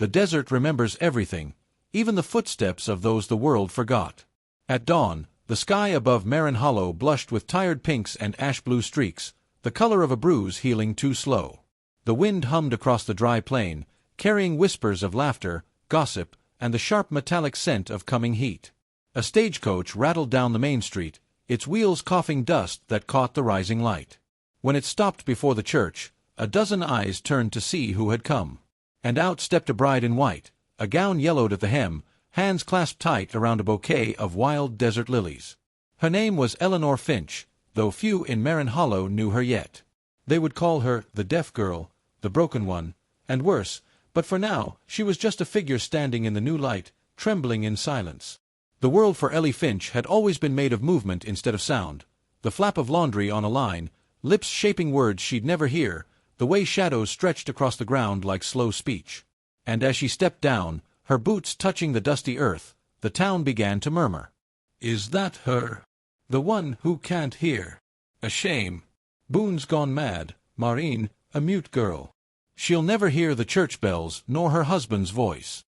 The desert remembers everything, even the footsteps of those the world forgot. At dawn, the sky above Marin Hollow blushed with tired pinks and ash-blue streaks, the color of a bruise healing too slow. The wind hummed across the dry plain, carrying whispers of laughter, gossip, and the sharp metallic scent of coming heat. A stagecoach rattled down the main street, its wheels coughing dust that caught the rising light. When it stopped before the church, a dozen eyes turned to see who had come. And out stepped a bride in white, a gown yellowed at the hem, hands clasped tight around a bouquet of wild desert lilies. Her name was Eleanor Finch, though few in Marin Hollow knew her yet. They would call her the deaf girl, the broken one, and worse, but for now she was just a figure standing in the new light, trembling in silence. The world for Ellie Finch had always been made of movement instead of sound, the flap of laundry on a line, lips shaping words she'd never hear, the way shadows stretched across the ground like slow speech. And as she stepped down, her boots touching the dusty earth, the town began to murmur. "Is that her? The one who can't hear? A shame. Boone's gone mad, Maureen, a mute girl. She'll never hear the church bells nor her husband's voice."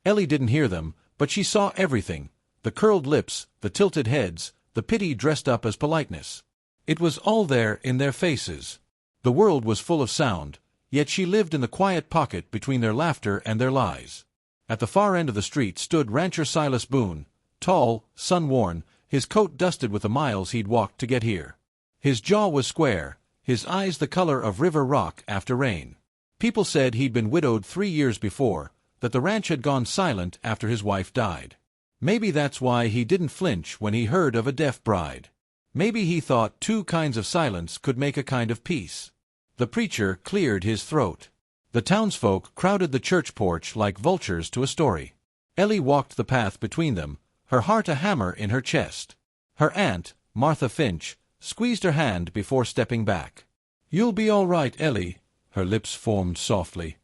Ellie didn't hear them, but she saw everything, the curled lips, the tilted heads, the pity dressed up as politeness. It was all there in their faces. The world was full of sound, yet she lived in the quiet pocket between their laughter and their lies. At the far end of the street stood rancher Silas Boone, tall, sun-worn, his coat dusted with the miles he'd walked to get here. His jaw was square, his eyes the color of river rock after rain. People said he'd been widowed 3 years before, that the ranch had gone silent after his wife died. Maybe that's why he didn't flinch when he heard of a deaf bride. Maybe he thought 2 kinds of silence could make a kind of peace. The preacher cleared his throat. The townsfolk crowded the church porch like vultures to a story. Ellie walked the path between them, her heart a hammer in her chest. Her aunt, Martha Finch, squeezed her hand before stepping back. "You'll be all right, Ellie," her lips formed softly.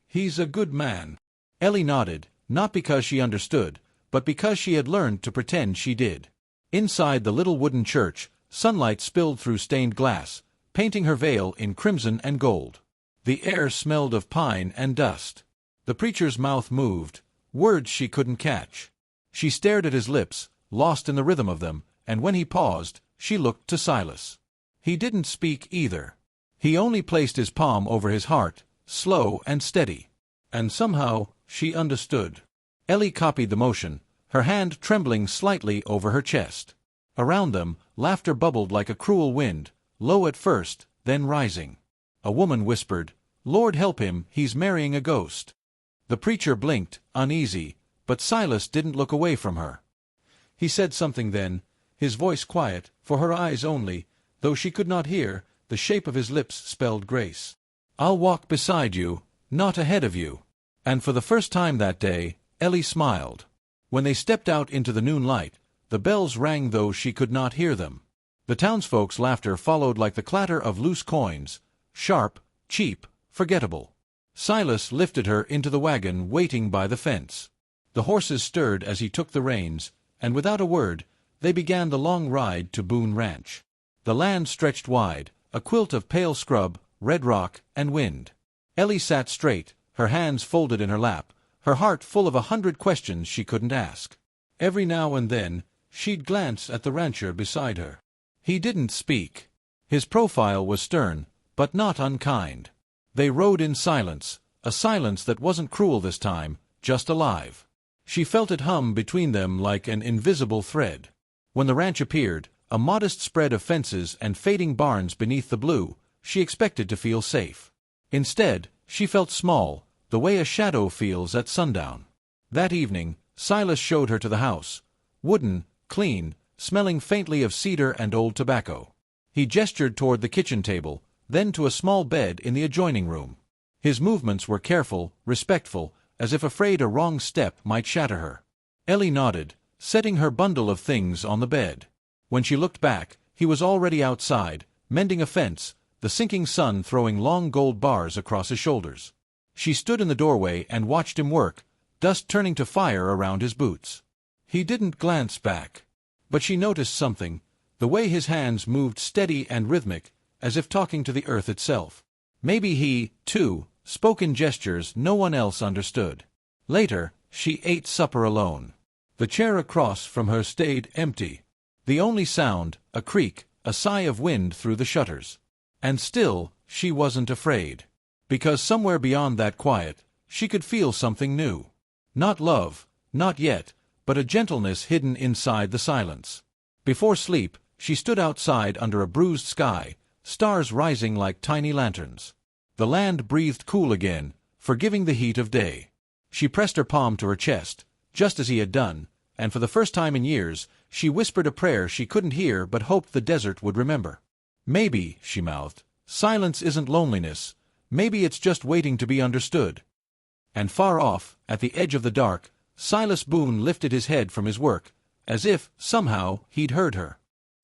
"He's a good man." Ellie nodded, not because she understood, but because she had learned to pretend she did. Inside the little wooden church, sunlight spilled through stained glass, painting her veil in crimson and gold. The air smelled of pine and dust. The preacher's mouth moved, words she couldn't catch. She stared at his lips, lost in the rhythm of them, and when he paused, she looked to Silas. He didn't speak either. He only placed his palm over his heart, slow and steady. And somehow, she understood. Ellie copied the motion, her hand trembling slightly over her chest. Around them, laughter bubbled like a cruel wind, low at first, then rising. A woman whispered, "Lord help him, he's marrying a ghost." The preacher blinked, uneasy, but Silas didn't look away from her. He said something then, his voice quiet, for her eyes only, though she could not hear, the shape of his lips spelled grace. "I'll walk beside you, not ahead of you." And for the first time that day, Ellie smiled. When they stepped out into the noon light, the bells rang though she could not hear them. The townsfolk's laughter followed like the clatter of loose coins, sharp, cheap, forgettable. Silas lifted her into the wagon waiting by the fence. The horses stirred as he took the reins, and without a word, they began the long ride to Boone Ranch. The land stretched wide, a quilt of pale scrub, red rock, and wind. Ellie sat straight, her hands folded in her lap, her heart full of 100 questions she couldn't ask. Every now and then, she'd glance at the rancher beside her. He didn't speak. His profile was stern, but not unkind. They rode in silence, a silence that wasn't cruel this time, just alive. She felt it hum between them like an invisible thread. When the ranch appeared, a modest spread of fences and fading barns beneath the blue, she expected to feel safe. Instead, she felt small, the way a shadow feels at sundown. That evening, Silas showed her to the house. Wooden, clean, smelling faintly of cedar and old tobacco. He gestured toward the kitchen table, then to a small bed in the adjoining room. His movements were careful, respectful, as if afraid a wrong step might shatter her. Ellie nodded, setting her bundle of things on the bed. When she looked back, he was already outside, mending a fence, the sinking sun throwing long gold bars across his shoulders. She stood in the doorway and watched him work, dust turning to fire around his boots. He didn't glance back. But she noticed something, the way his hands moved steady and rhythmic, as if talking to the earth itself. Maybe he, too, spoke in gestures no one else understood. Later, she ate supper alone. The chair across from her stayed empty. The only sound, a creak, a sigh of wind through the shutters. And still, she wasn't afraid. Because somewhere beyond that quiet, she could feel something new. Not love, not yet, but a gentleness hidden inside the silence. Before sleep, she stood outside under a bruised sky, stars rising like tiny lanterns. The land breathed cool again, forgiving the heat of day. She pressed her palm to her chest, just as he had done, and for the first time in years, she whispered a prayer she couldn't hear but hoped the desert would remember. Maybe, she mouthed, silence isn't loneliness. Maybe it's just waiting to be understood. And far off, at the edge of the dark, Silas Boone lifted his head from his work, as if, somehow, he'd heard her.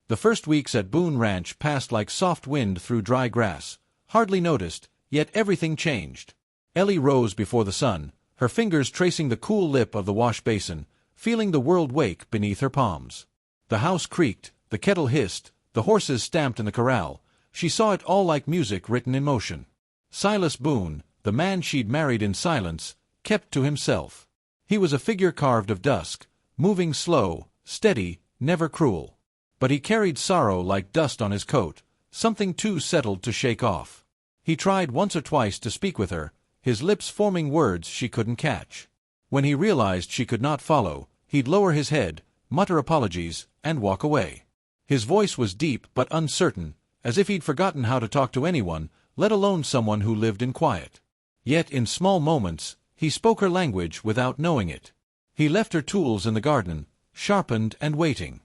The first weeks at Boone Ranch passed like soft wind through dry grass, hardly noticed, yet everything changed. Ellie rose before the sun, her fingers tracing the cool lip of the wash basin, feeling the world wake beneath her palms. The house creaked, the kettle hissed, the horses stamped in the corral. She saw it all like music written in motion. Silas Boone, the man she'd married in silence, kept to himself. He was a figure carved of dusk, moving slow, steady, never cruel. But he carried sorrow like dust on his coat, something too settled to shake off. He tried once or twice to speak with her, his lips forming words she couldn't catch. When he realized she could not follow, he'd lower his head, mutter apologies, and walk away. His voice was deep but uncertain, as if he'd forgotten how to talk to anyone, let alone someone who lived in quiet. Yet in small moments, he spoke her language without knowing it. He left her tools in the garden, sharpened and waiting.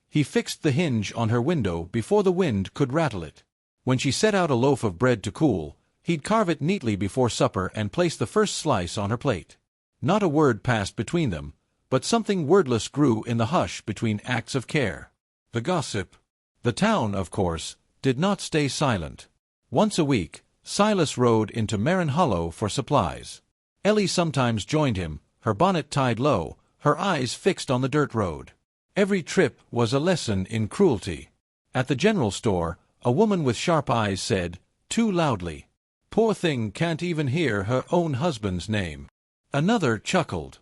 He fixed the hinge on her window before the wind could rattle it. When she set out a loaf of bread to cool, he'd carve it neatly before supper and place the first slice on her plate. Not a word passed between them, but something wordless grew in the hush between acts of care. The gossip. The town, of course, did not stay silent. Once a week, Silas rode into Marin Hollow for supplies. Ellie sometimes joined him, her bonnet tied low, her eyes fixed on the dirt road. Every trip was a lesson in cruelty. At the general store, a woman with sharp eyes said, too loudly, "Poor thing can't even hear her own husband's name." Another chuckled,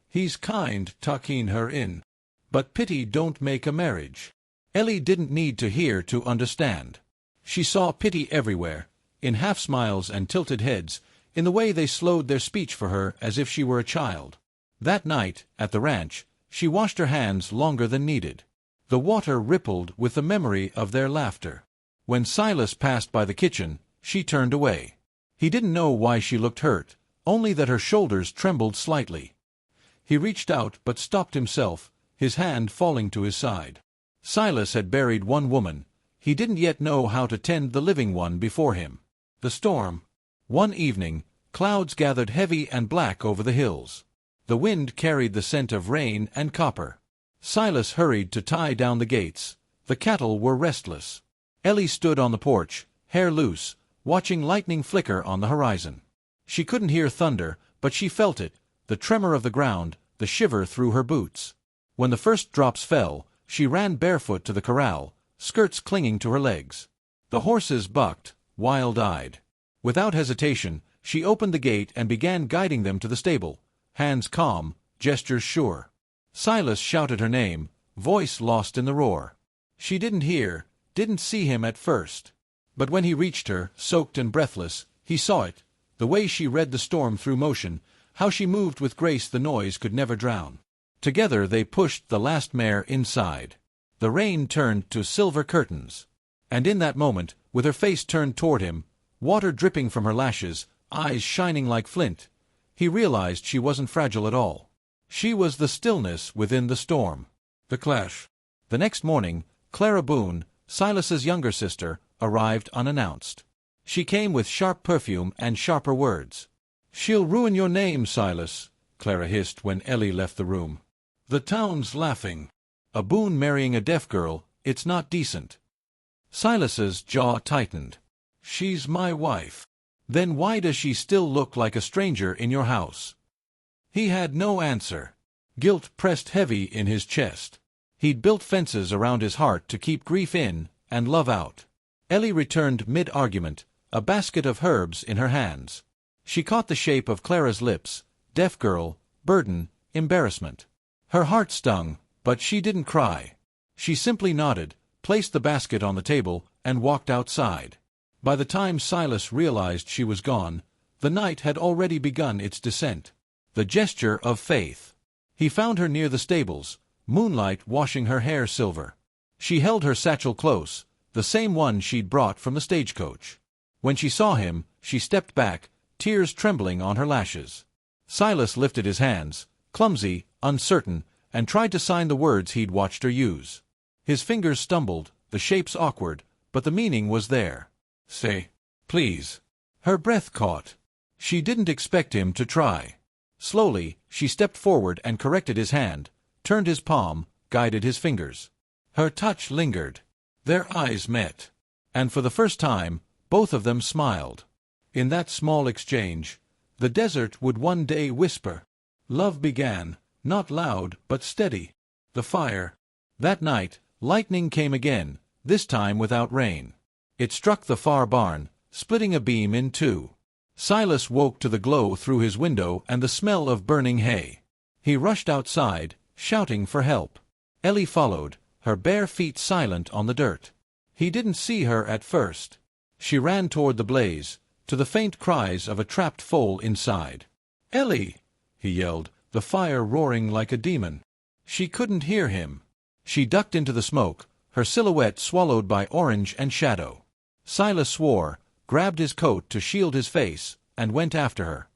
"He's kind tucking her in. But pity don't make a marriage." Ellie didn't need to hear to understand. She saw pity everywhere, in half-smiles and tilted heads, in the way they slowed their speech for her as if she were a child. That night, at the ranch, she washed her hands longer than needed. The water rippled with the memory of their laughter. When Silas passed by the kitchen, she turned away. He didn't know why she looked hurt, only that her shoulders trembled slightly. He reached out but stopped himself, his hand falling to his side. Silas had buried one woman. He didn't yet know how to tend the living one before him. The storm. One evening, clouds gathered heavy and black over the hills. The wind carried the scent of rain and copper. Silas hurried to tie down the gates. The cattle were restless. Ellie stood on the porch, hair loose, watching lightning flicker on the horizon. She couldn't hear thunder, but she felt it, the tremor of the ground, the shiver through her boots. When the first drops fell, she ran barefoot to the corral, skirts clinging to her legs. The horses bucked, wild-eyed. Without hesitation, she opened the gate and began guiding them to the stable, hands calm, gestures sure. Silas shouted her name, voice lost in the roar. She didn't hear, didn't see him at first. But when he reached her, soaked and breathless, he saw it, the way she read the storm through motion, how she moved with grace the noise could never drown. Together they pushed the last mare inside. The rain turned to silver curtains. And in that moment, with her face turned toward him, water dripping from her lashes, eyes shining like flint, he realized she wasn't fragile at all. She was the stillness within the storm. The clash. The next morning, Clara Boone, Silas's younger sister, arrived unannounced. She came with sharp perfume and sharper words. "She'll ruin your name, Silas," Clara hissed when Ellie left the room. "The town's laughing. A Boone marrying a deaf girl, it's not decent." Silas's jaw tightened. "She's my wife. Then why does she still look like a stranger in your house?" He had no answer. Guilt pressed heavy in his chest. He'd built fences around his heart to keep grief in and love out. Ellie returned mid-argument, a basket of herbs in her hands. She caught the shape of Clara's lips, deaf girl, burden, embarrassment. Her heart stung, but she didn't cry. She simply nodded, placed the basket on the table, and walked outside. By the time Silas realized she was gone, the night had already begun its descent. The gesture of faith. He found her near the stables, moonlight washing her hair silver. She held her satchel close, the same one she'd brought from the stagecoach. When she saw him, she stepped back, tears trembling on her lashes. Silas lifted his hands, clumsy, uncertain, and tried to sign the words he'd watched her use. His fingers stumbled, the shapes awkward, but the meaning was there. Say, please. Her breath caught. She didn't expect him to try. Slowly, she stepped forward and corrected his hand, turned his palm, guided his fingers. Her touch lingered. Their eyes met. And for the first time, both of them smiled. In that small exchange, the desert would one day whisper. Love began, not loud but steady. The fire. That night, lightning came again, this time without rain. It struck the far barn, splitting a beam in two. Silas woke to the glow through his window and the smell of burning hay. He rushed outside, shouting for help. Ellie followed, her bare feet silent on the dirt. He didn't see her at first. She ran toward the blaze, to the faint cries of a trapped foal inside. "Ellie!" he yelled, the fire roaring like a demon. She couldn't hear him. She ducked into the smoke, her silhouette swallowed by orange and shadow. Silas swore, grabbed his coat to shield his face, and went after her.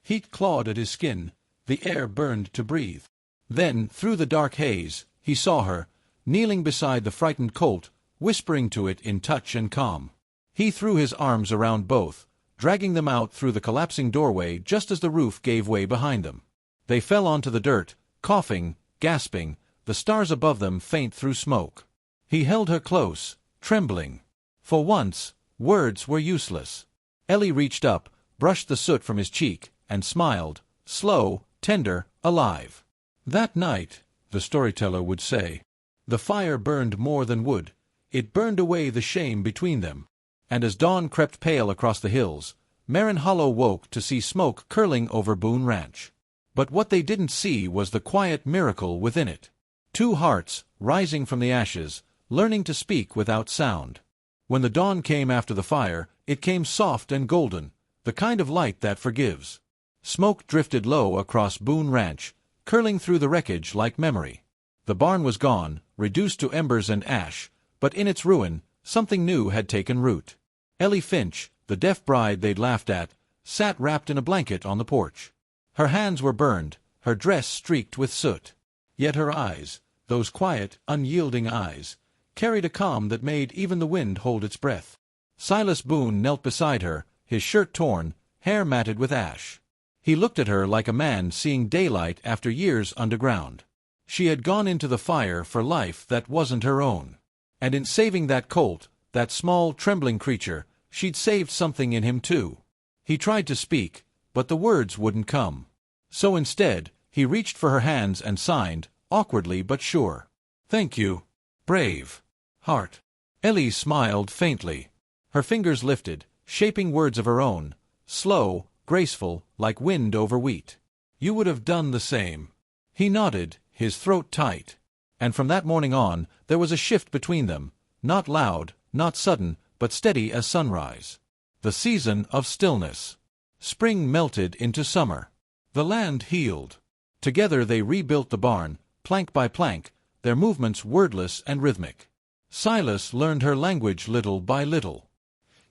Heat clawed at his skin, the air burned to breathe. Then, through the dark haze, he saw her, kneeling beside the frightened colt, whispering to it in touch and calm. He threw his arms around both, dragging them out through the collapsing doorway just as the roof gave way behind them. They fell onto the dirt, coughing, gasping, the stars above them faint through smoke. He held her close, trembling. For once, words were useless. Ellie reached up, brushed the soot from his cheek, and smiled, slow, tender, alive. That night, the storyteller would say, the fire burned more than wood. It burned away the shame between them. And as dawn crept pale across the hills, Marin Hollow woke to see smoke curling over Boone Ranch. But what they didn't see was the quiet miracle within it. Two hearts, rising from the ashes, learning to speak without sound. When the dawn came after the fire, it came soft and golden, the kind of light that forgives. Smoke drifted low across Boone Ranch, curling through the wreckage like memory. The barn was gone, reduced to embers and ash, but in its ruin, something new had taken root. Ellie Finch, the deaf bride they'd laughed at, sat wrapped in a blanket on the porch. Her hands were burned, her dress streaked with soot. Yet her eyes, those quiet, unyielding eyes, carried a calm that made even the wind hold its breath. Silas Boone knelt beside her, his shirt torn, hair matted with ash. He looked at her like a man seeing daylight after years underground. She had gone into the fire for life that wasn't her own. And in saving that colt, that small, trembling creature, she'd saved something in him too. He tried to speak, but the words wouldn't come. So instead, he reached for her hands and signed, awkwardly but sure. "Thank you, brave heart." Ellie smiled faintly. Her fingers lifted, shaping words of her own, slow, graceful, like wind over wheat. "You would have done the same." He nodded, his throat tight. And from that morning on, there was a shift between them, not loud, not sudden, but steady as sunrise. The season of stillness. Spring melted into summer. The land healed. Together they rebuilt the barn, plank by plank, their movements wordless and rhythmic. Silas learned her language little by little.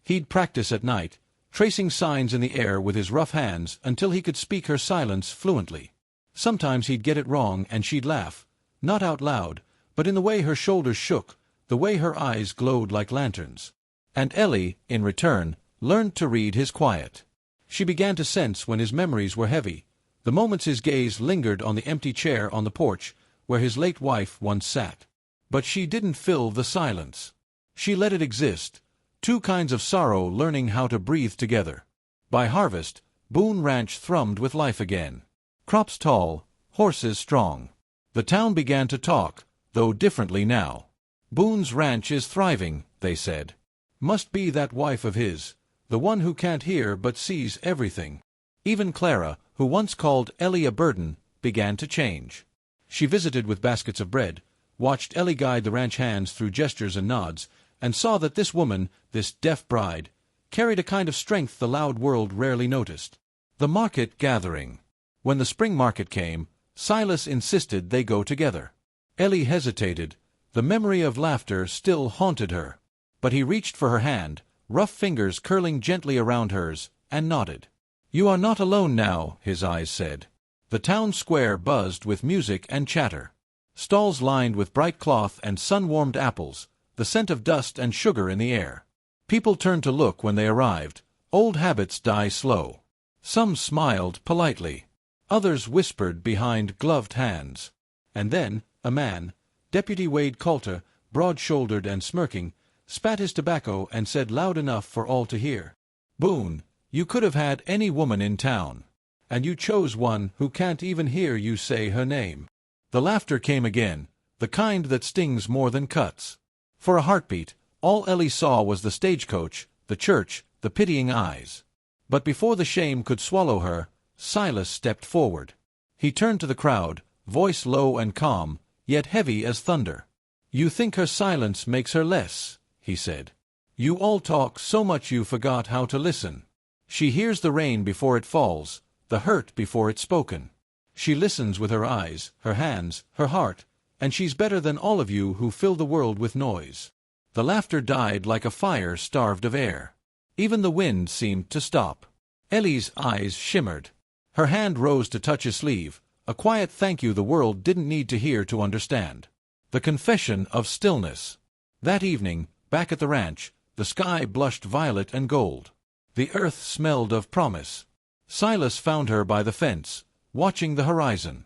He'd practice at night, tracing signs in the air with his rough hands until he could speak her silence fluently. Sometimes he'd get it wrong and she'd laugh, not out loud, but in the way her shoulders shook, the way her eyes glowed like lanterns. And Ellie, in return, learned to read his quiet. She began to sense when his memories were heavy, the moments his gaze lingered on the empty chair on the porch where his late wife once sat. But she didn't fill the silence. She let it exist, two kinds of sorrow learning how to breathe together. By harvest, Boone Ranch thrummed with life again. Crops tall, horses strong. The town began to talk, though differently now. "Boone's ranch is thriving," they said. "Must be that wife of his. the one who can't hear but sees everything. Even Clara, who once called Ellie a burden, began to change. She visited with baskets of bread, watched Ellie guide the ranch hands through gestures and nods, and saw that this woman, this deaf bride, carried a kind of strength the loud world rarely noticed. The market gathering. When the spring market came, Silas insisted they go together. Ellie hesitated. The memory of laughter still haunted her. But he reached for her hand, rough fingers curling gently around hers, and nodded. "You are not alone now," his eyes said. The town square buzzed with music and chatter. Stalls lined with bright cloth and sun-warmed apples, the scent of dust and sugar in the air. People turned to look when they arrived. Old habits die slow. Some smiled politely. Others whispered behind gloved hands. And then, a man, Deputy Wade Coulter, broad-shouldered and smirking, spat his tobacco and said loud enough for all to hear, "Boone, you could have had any woman in town. And you chose one who can't even hear you say her name." The laughter came again, the kind that stings more than cuts. For a heartbeat, all Ellie saw was the stagecoach, the church, the pitying eyes. But before the shame could swallow her, Silas stepped forward. He turned to the crowd, voice low and calm, yet heavy as thunder. "You think her silence makes her less," he said. "You all talk so much you forgot how to listen. She hears the rain before it falls, the hurt before it's spoken. She listens with her eyes, her hands, her heart, and she's better than all of you who fill the world with noise." The laughter died like a fire starved of air. Even the wind seemed to stop. Ellie's eyes shimmered. Her hand rose to touch his sleeve, a quiet thank you the world didn't need to hear to understand. The confession of stillness. That evening, back at the ranch, the sky blushed violet and gold. The earth smelled of promise. Silas found her by the fence, watching the horizon.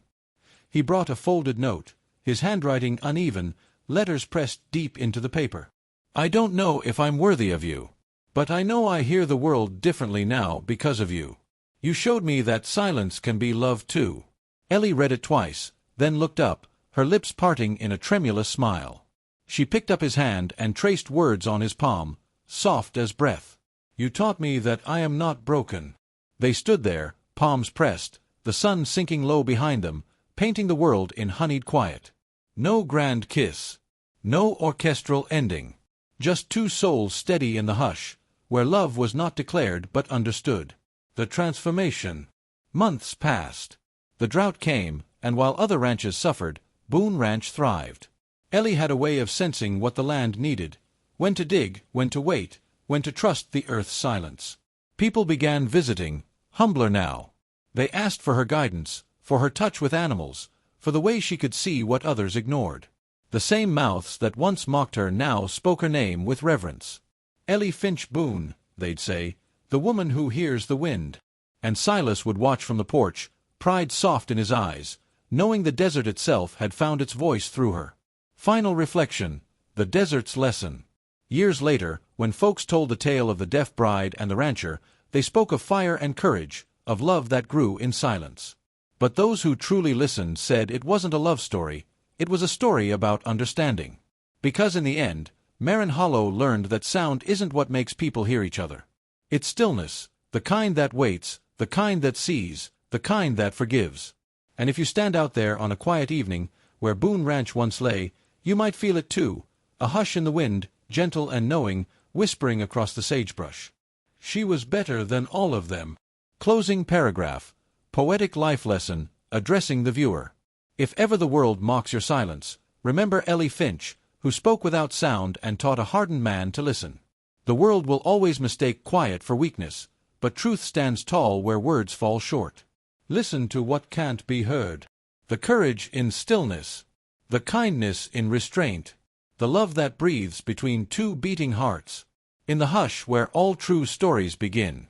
He brought a folded note, his handwriting uneven, letters pressed deep into the paper. "I don't know if I'm worthy of you, but I know I hear the world differently now because of you. You showed me that silence can be love too." Ellie read it twice, then looked up, her lips parting in a tremulous smile. She picked up his hand and traced words on his palm, soft as breath. "You taught me that I am not broken." They stood there, palms pressed, the sun sinking low behind them, painting the world in honeyed quiet. No grand kiss. No orchestral ending. Just two souls steady in the hush, where love was not declared but understood. The transformation. Months passed. The drought came, and while other ranches suffered, Boone Ranch thrived. Ellie had a way of sensing what the land needed, when to dig, when to wait, when to trust the earth's silence. People began visiting, humbler now. They asked for her guidance, for her touch with animals, for the way she could see what others ignored. The same mouths that once mocked her now spoke her name with reverence. "Ellie Finch Boone," they'd say, "the woman who hears the wind." And Silas would watch from the porch, pride soft in his eyes, knowing the desert itself had found its voice through her. Final reflection, the desert's lesson. Years later, when folks told the tale of the deaf bride and the rancher, they spoke of fire and courage, of love that grew in silence. But those who truly listened said it wasn't a love story, it was a story about understanding. Because in the end, Marin Hollow learned that sound isn't what makes people hear each other. It's stillness, the kind that waits, the kind that sees, the kind that forgives. And if you stand out there on a quiet evening, where Boone Ranch once lay, you might feel it too, a hush in the wind, gentle and knowing, whispering across the sagebrush. She was better than all of them. Closing paragraph. Poetic life lesson, addressing the viewer. If ever the world mocks your silence, remember Ellie Finch, who spoke without sound and taught a hardened man to listen. The world will always mistake quiet for weakness, but truth stands tall where words fall short. Listen to what can't be heard. The courage in stillness. The kindness in restraint. The love that breathes between two beating hearts. In the hush where all true stories begin.